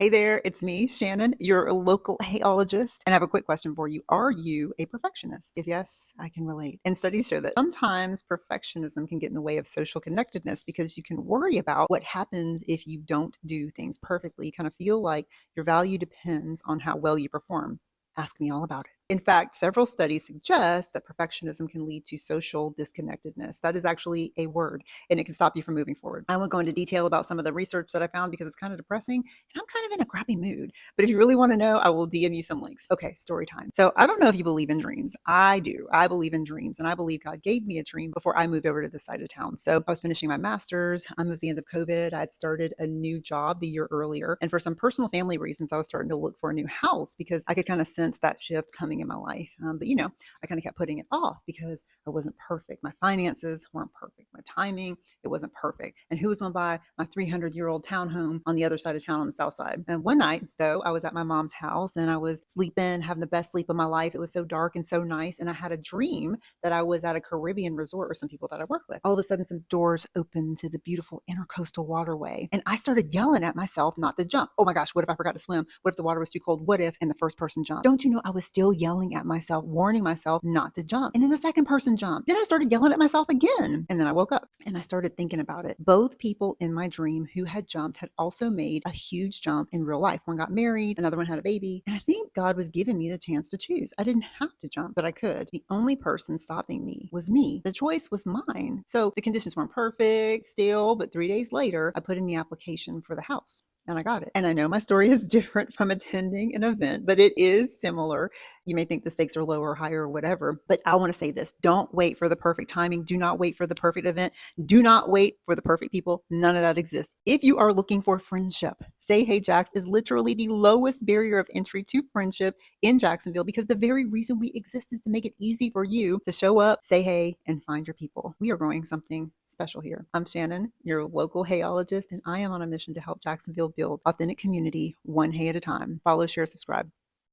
Hey there, it's me, Shannon, your local hayologist, and I have a quick question for you. Are you a perfectionist? If yes, I can relate. And studies show that sometimes perfectionism can get in the way of social connectedness because you can worry about what happens if you don't do things perfectly. You kind of feel like your value depends on how well you perform. Ask me all about it. In fact, several studies suggest that perfectionism can lead to social disconnectedness. That is actually a word, and it can stop you from moving forward. I won't go into detail about some of the research that I found because it's kind of depressing and I'm kind of in a crappy mood. But if you really want to know, I will DM you some links. Okay, story time. So I don't know if you believe in dreams. I do. I believe in dreams, and I believe God gave me a dream before I moved over to this side of town. So I was finishing my master's. It was the end of COVID. I had started a new job the year earlier. And for some personal family reasons, I was starting to look for a new house because I could kind of sense that shift coming in my life. But I kind of kept putting it off because I wasn't perfect. My finances weren't perfect. My timing, it wasn't perfect. And who was going to buy my 300-year-old townhome on the other side of town on the south side? And one night, though, I was at my mom's house and I was sleeping, having the best sleep of my life. It was so dark and so nice. And I had a dream that I was at a Caribbean resort with some people that I work with. All of a sudden, some doors opened to the beautiful intercoastal waterway. And I started yelling at myself not to jump. Oh my gosh, what if I forgot to swim? What if the water was too cold? What if? And the first person jumped. Don't you know I was still yelling at myself, warning myself not to jump? And then the second person jumped. Then I started yelling at myself again. And then I woke up and I started thinking about it. Both people in my dream who had jumped had also made a huge jump in real life. One got married, another one had a baby. And I think God was giving me the chance to choose. I didn't have to jump, but I could. The only person stopping me was me. The choice was mine. So the conditions weren't perfect still, but 3 days later, I put in the application for the house. And I got it. And I know my story is different from attending an event, but it is similar. You may think the stakes are lower or higher or whatever, but I want to say this. Don't wait for the perfect timing. Do not wait for the perfect event. Do not wait for the perfect people. None of that exists. If you are looking for friendship, Say Hey Jax is literally the lowest barrier of entry to friendship in Jacksonville because the very reason we exist is to make it easy for you to show up, say hey, and find your people. We are growing something special here. I'm Shannon, your local hayologist, and I am on a mission to help Jacksonville build authentic community one hay at a time. Follow, share, subscribe.